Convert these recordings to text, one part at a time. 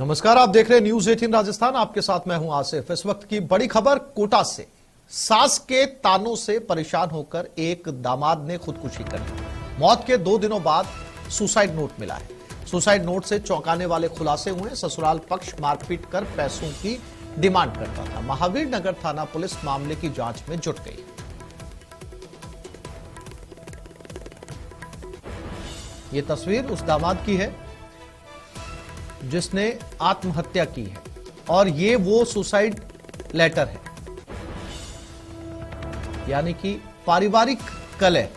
नमस्कार, आप देख रहे हैं न्यूज 18 राजस्थान। आपके साथ मैं हूं आसिफ। इस वक्त की बड़ी खबर कोटा से। सास के तानों से परेशान होकर एक दामाद ने खुदकुशी कर ली। मौत के 2 दिनों बाद सुसाइड नोट मिला है। सुसाइड नोट से चौंकाने वाले खुलासे हुए। ससुराल पक्ष मारपीट कर पैसों की डिमांड करता था। महावीर नगर थाना पुलिस मामले की जांच में जुट गई। ये तस्वीर उस दामाद की है जिसने आत्महत्या की है और ये वो सुसाइड लेटर है, यानी कि पारिवारिक कलह।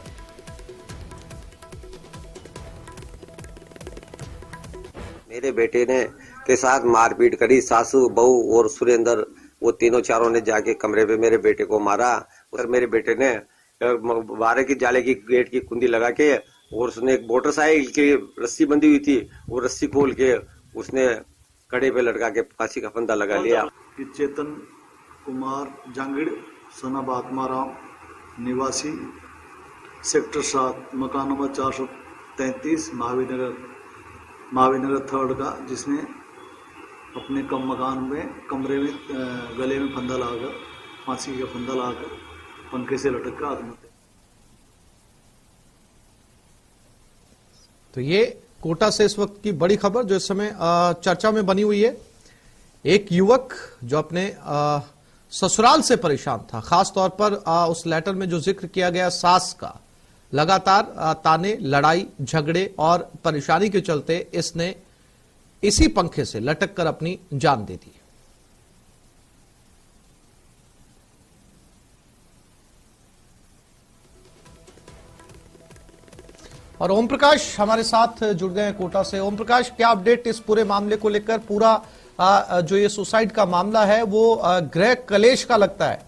मेरे बेटे ने के साथ मारपीट करी। सासू, बहू और सुरेंद्र, वो तीनों चारों ने जाके कमरे पे मेरे बेटे को मारा। और मेरे बेटे ने बारह की जाले की गेट की कुंडी लगा के, और उसने एक मोटरसाइकिल की रस्सी बंधी हुई थी, वो रस्सी खोल के उसने कड़े पे लटका के फांसी का फंदा लगा लिया। चेतन कुमार जांगिड़ सनाब आत्माराम, निवासी सेक्टर 7, मकान नंबर 433, महावीर नगर 3 का, जिसने अपने मकान में कमरे में गले में फंदा लगाकर, फांसी का फंदा लगाकर पंखे से लटक कर आत्महत्या। तो ये कोटा से इस वक्त की बड़ी खबर जो इस समय चर्चा में बनी हुई है। एक युवक जो अपने ससुराल से परेशान था, खास तौर पर उस लेटर में जो जिक्र किया गया सास का, लगातार ताने, लड़ाई झगड़े और परेशानी के चलते इसने इसी पंखे से लटक कर अपनी जान दे दी। और ओम प्रकाश हमारे साथ जुड़ गए हैं कोटा से। ओम प्रकाश, क्या अपडेट इस पूरे मामले को लेकर? पूरा जो ये सुसाइड का मामला है वो गृह कलेश का लगता है।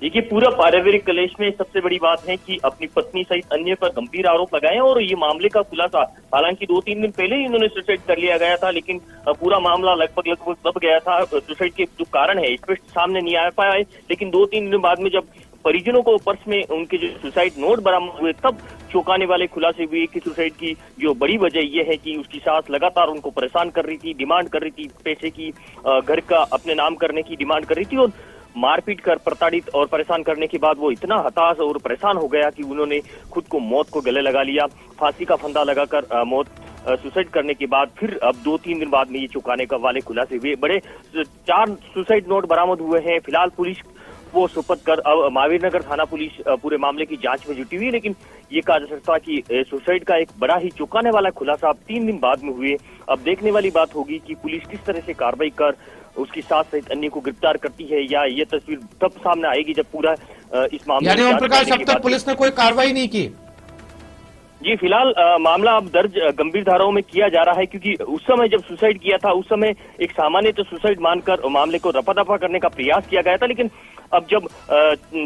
देखिए, पूरा पारिवारिक कलेश में सबसे बड़ी बात है कि अपनी पत्नी सहित अन्य पर गंभीर आरोप लगाए और ये मामले का खुलासा, हालांकि 2-3 दिन पहले ही इन्होंने सुसाइड कर लिया गया था, लेकिन पूरा मामला लगभग दब गया था। सुसाइड के जो कारण है स्पष्ट सामने नहीं आ पाया है, लेकिन 2-3 दिन बाद में जब परिजनों को पर्स में उनके जो सुसाइड नोट बरामद हुए, तब चौंकाने वाले खुलासे हुए कि सुसाइड की जो बड़ी वजह यह है कि उसकी सास लगातार उनको परेशान कर रही थी, डिमांड कर रही थी पैसे की, घर का अपने नाम करने की डिमांड कर रही थी, और मारपीट कर प्रताड़ित और परेशान करने के बाद वो इतना हताश और परेशान हो गया कि उन्होंने खुद को मौत को गले लगा लिया। फांसी का फंदा लगाकर सुसाइड करने के बाद फिर अब 2-3 दिन बाद में ये चौंकाने का वाले खुलासे हुए। बड़े 4 सुसाइड नोट बरामद हुए हैं। फिलहाल पुलिस वो सुपुर्द कर अब महावीर नगर थाना पुलिस पूरे मामले की जांच में जुटी हुई है, लेकिन ये कहा जा सकता है कि सुसाइड का एक बड़ा ही चौंकाने वाला खुलासा अब 3 दिन बाद में हुए। अब देखने वाली बात होगी कि पुलिस किस तरह से कार्रवाई कर उसकी सास सहित अन्य को गिरफ्तार करती है, या ये तस्वीर तब सामने आएगी जब पूरा इस मामले यानी ओम प्रकाश, अब तक पुलिस ने कोई कार्रवाई नहीं की? जी, फिलहाल मामला अब दर्ज गंभीर धाराओं में किया जा रहा है, क्योंकि उस समय जब सुसाइड किया था उस समय एक सामान्य तो सुसाइड मानकर मामले को रफा-दफा करने का प्रयास किया गया था, लेकिन अब जब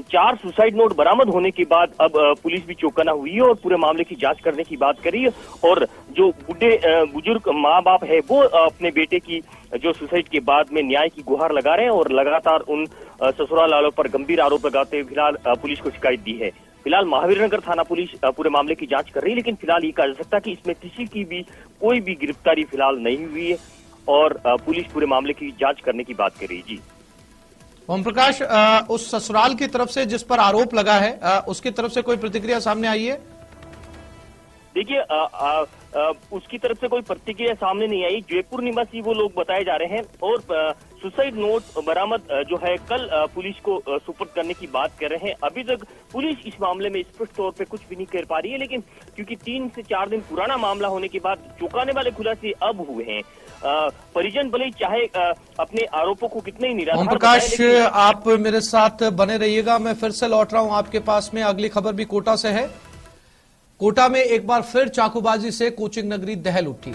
4 सुसाइड नोट बरामद होने के बाद अब पुलिस भी चौकन्ना हुई है और पूरे मामले की जांच करने की बात करी है। और जो बुजुर्ग माँ बाप है वो अपने बेटे की जो सुसाइड के बाद में न्याय की गुहार लगा रहे हैं और लगातार उन ससुराल वालों पर गंभीर आरोप लगाते हुए फिलहाल पुलिस को शिकायत दी है। फिलहाल महावीर नगर थाना पुलिस पूरे मामले की जांच कर रही है, लेकिन फिलहाल ये कहा जा सकता है कि इसमें किसी की भी कोई भी गिरफ्तारी फिलहाल नहीं हुई है और पुलिस पूरे मामले की जांच करने की बात कर रही है। जी ओम प्रकाश, उस ससुराल की तरफ से जिस पर आरोप लगा है उसकी तरफ से कोई प्रतिक्रिया सामने आई है? देखिए, उसकी तरफ से कोई प्रतिक्रिया सामने नहीं आई। जयपुर निवासी वो लोग बताए जा रहे हैं और सुसाइड नोट बरामद जो है कल पुलिस को सुपुर्द करने की बात कर रहे हैं। अभी तक पुलिस इस मामले में स्पष्ट तौर पे कुछ भी नहीं कर पा रही है, लेकिन क्योंकि 3 से 4 दिन पुराना मामला होने के बाद चौंकाने वाले खुलासे अब हुए हैं। परिजन भले चाहे अपने आरोपों को कितने ही निराधार। ओम प्रकाश, आप मेरे साथ बने रहिएगा। मैं फिर से लौट रहा हूं आपके पास में। अगली खबर भी कोटा से है। कोटा में एक बार फिर चाकूबाजी से कोचिंग नगरी दहल उठी।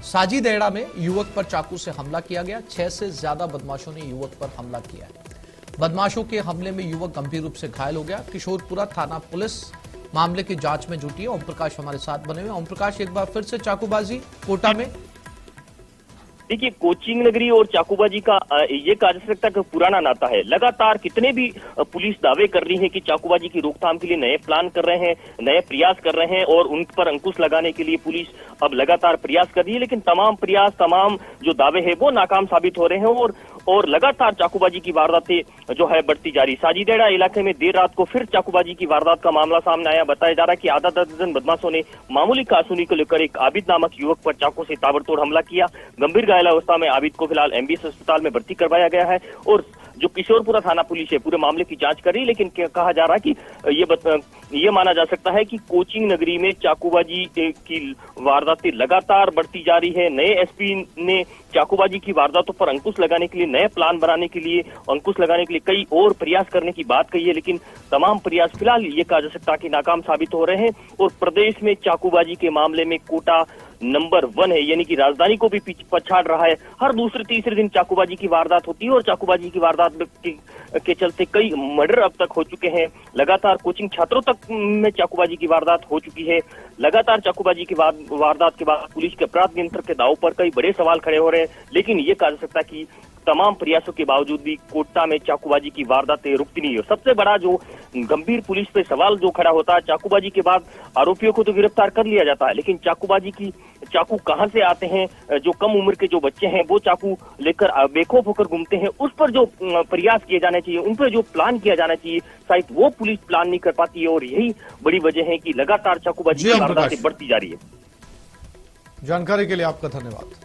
साजी देहड़ा में युवक पर चाकू से हमला किया गया। 6 से ज्यादा बदमाशों ने युवक पर हमला किया है। बदमाशों के हमले में युवक गंभीर रूप से घायल हो गया। किशोरपुरा थाना पुलिस मामले की जांच में जुटी है। ओम प्रकाश हमारे साथ बने हुए। ओम प्रकाश, एक बार फिर से चाकूबाजी कोटा में। देखिए, कोचिंग नगरी और चाकूबाजी का ये कहा जा सकता है कि पुराना नाता है। लगातार कितने भी पुलिस दावे कर रही है कि चाकूबाजी की रोकथाम के लिए नए प्लान कर रहे हैं, नए प्रयास कर रहे हैं और उन पर अंकुश लगाने के लिए पुलिस अब लगातार प्रयास कर रही है, लेकिन तमाम प्रयास, तमाम जो दावे हैं वो नाकाम साबित हो रहे हैं और लगातार चाकूबाजी की वारदातें जो है बढ़ती जा रही। साजिदेड़ा इलाके में देर रात को फिर चाकूबाजी की वारदात का मामला सामने आया। बताया जा रहा है कि आधा दर्जन बदमाशों ने मामूली कारतूसी को लेकर एक आबिद नामक युवक पर चाकू से ताबड़तोड़ हमला किया। गंभीर घायल अवस्था में आबिद को फिलहाल एमबीएस अस्पताल में भर्ती करवाया गया है और जो किशोरपुरा थाना पुलिस है पूरे मामले की जांच कर रही है, लेकिन कहा जा रहा है कि ये माना जा सकता है कि कोचिंग नगरी में चाकूबाजी की वारदातें लगातार बढ़ती जा रही है। नए एसपी ने चाकूबाजी की वारदातों पर अंकुश लगाने के लिए, नए प्लान बनाने के लिए, अंकुश लगाने के लिए कई और प्रयास करने की बात कही है, लेकिन तमाम प्रयास फिलहाल ये कहा जा सकता है कि नाकाम साबित हो रहे हैं और प्रदेश में चाकूबाजी के मामले में कोटा नंबर 1 है, यानी कि राजधानी को भी पछाड़ रहा है। हर दूसरे तीसरे दिन चाकूबाजी की वारदात होती है और चाकूबाजी की वारदात के चलते कई मर्डर अब तक हो चुके हैं। लगातार कोचिंग छात्रों तक में चाकूबाजी की वारदात हो चुकी है। लगातार चाकूबाजी की वारदात के बाद पुलिस के अपराध नियंत्रण के दाव पर कई बड़े सवाल खड़े हो रहे हैं, लेकिन ये कहा जा सकता है कि तमाम प्रयासों के बावजूद भी कोटा में चाकूबाजी की वारदातें रुकती नहीं है। सबसे बड़ा जो गंभीर पुलिस पे सवाल जो खड़ा होता है, चाकूबाजी के बाद आरोपियों को तो गिरफ्तार कर लिया जाता है, लेकिन चाकू कहां से आते हैं? जो कम उम्र के जो बच्चे हैं वो चाकू लेकर बेखौफ होकर घूमते हैं, उस पर जो प्रयास किए जाने चाहिए, उन पर जो प्लान किया जाना चाहिए, शायद वो पुलिस प्लान नहीं कर पाती है और यही बड़ी वजह है कि लगातार चाकूबाजी की वारदातें बढ़ती जा रही है। जानकारी के लिए आपका धन्यवाद।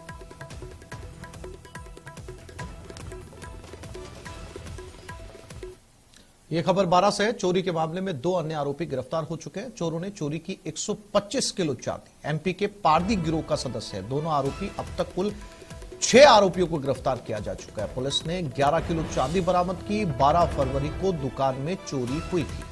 ये खबर 12 से है। चोरी के मामले में 2 अन्य आरोपी गिरफ्तार हो चुके हैं। चोरों ने चोरी की 125 किलो चांदी। एमपी के पारदी गिरोह का सदस्य है। दोनों आरोपी, अब तक कुल 6 आरोपियों को गिरफ्तार किया जा चुका है। पुलिस ने 11 किलो चांदी बरामद की। 12 फरवरी को दुकान में चोरी हुई थी।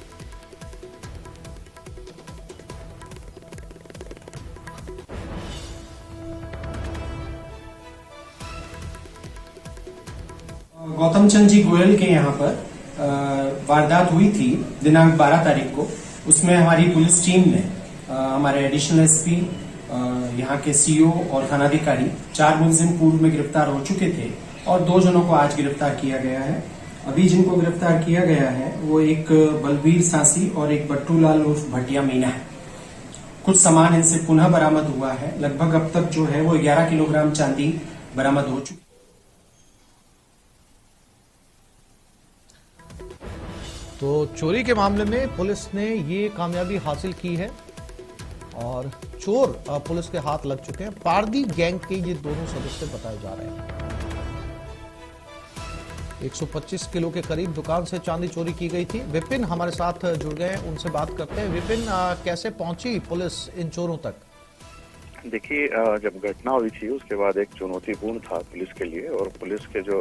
गौतम चंद जी गोयल के यहाँ पर वारदात हुई थी दिनांक 12 तारीख को। उसमें हमारी पुलिस टीम ने हमारे एडिशनल एसपी, यहाँ के सीओ और थानाधिकारी 4 मुलजिम पूर्व में गिरफ्तार हो चुके थे और 2 जनों को आज गिरफ्तार किया गया है। अभी जिनको गिरफ्तार किया गया है वो एक बलबीर सांसी और एक बट्टूलाल उर्फ भटिया मीना है। कुछ सामान इनसे पुनः बरामद हुआ है। लगभग अब तक जो है वो 11 किलोग्राम चांदी बरामद हो चुकी। तो चोरी के मामले में पुलिस ने ये कामयाबी हासिल की है और चोर पुलिस के हाथ लग चुके हैं। पारदी गैंग के ये दोनों सदस्य बताए जा रहे हैं। 125 किलो के करीब दुकान से चांदी चोरी की गई थी। विपिन हमारे साथ जुड़ गए हैं, उनसे बात करते हैं। विपिन, कैसे पहुंची पुलिस इन चोरों तक? देखिए, जब घटना हुई थी उसके बाद एक चुनौतीपूर्ण था पुलिस के लिए और पुलिस के जो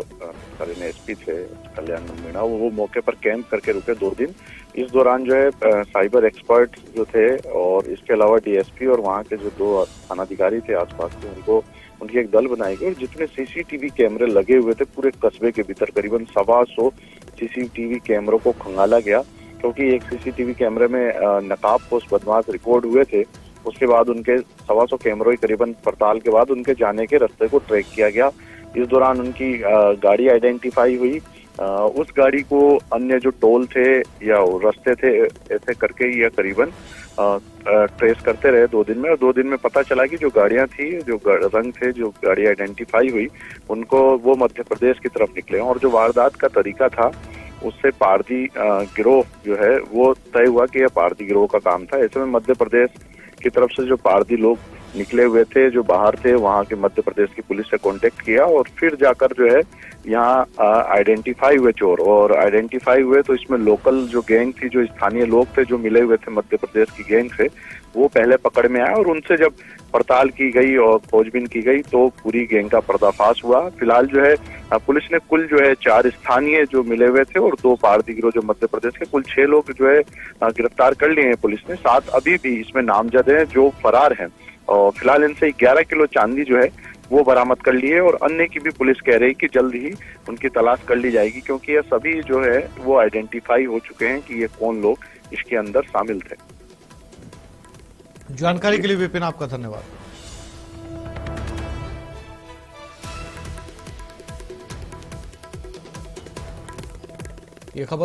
एसपी थे कल्याण मीणा, वो मौके पर कैंप करके रुके 2 दिन। इस दौरान जो है साइबर एक्सपर्ट जो थे और इसके अलावा डीएसपी और वहाँ के जो 2 थानाधिकारी थे आसपास के, उनकी एक दल बनाई गई और जितने सीसीटीवी कैमरे लगे हुए थे पूरे कस्बे के भीतर करीबन 125 सीसीटीवी कैमरों को खंगाला गया, क्योंकि एक सीसीटीवी कैमरे में नकाबपोश बदमाश रिकॉर्ड हुए थे। उसके बाद उनके 125 कैमरों की करीबन पड़ताल के बाद उनके जाने के रास्ते को ट्रैक किया गया। इस दौरान उनकी गाड़ी आइडेंटिफाई हुई। उस गाड़ी को अन्य जो टोल थे या रास्ते थे ऐसे करके ये करीबन ट्रेस करते रहे 2 दिन में, और 2 दिन में पता चला कि जो गाड़ियां थी, जो रंग थे, जो गाड़ी आइडेंटिफाई हुई, उनको वो मध्य प्रदेश की तरफ निकले और जो वारदात का तरीका था उससे पारदी गिरोह जो है वो तय हुआ कि यह पारदी गिरोह का काम था। ऐसे में मध्य प्रदेश की तरफ से जो पारदी लोग निकले हुए थे, जो बाहर थे, वहाँ के मध्य प्रदेश की पुलिस से कांटेक्ट किया और फिर जाकर जो है यहाँ आइडेंटिफाई हुए चोर और आइडेंटिफाई हुए। तो इसमें लोकल जो गैंग थी, जो स्थानीय लोग थे जो मिले हुए थे मध्य प्रदेश की गैंग से, वो पहले पकड़ में आए और उनसे जब पड़ताल की गई और खोजबीन की गई तो पूरी गैंग का पर्दाफाश हुआ। फिलहाल जो है पुलिस ने कुल जो है 4 स्थानीय जो मिले हुए थे और 2 पारदी गिरोह जो मध्य प्रदेश के, कुल 6 लोग जो है गिरफ्तार कर लिए हैं पुलिस ने। 7 अभी भी इसमें नामजद हैं जो फरार हैं और फिलहाल इनसे 11 किलो चांदी जो है वो बरामद कर ली है और अन्य की भी पुलिस कह रही है कि जल्द ही उनकी तलाश कर ली जाएगी, क्योंकि ये सभी जो है वो आइडेंटिफाई हो चुके हैं कि ये कौन लोग इसके अंदर शामिल थे। जानकारी के लिए विपिन आपका धन्यवाद। ये खबर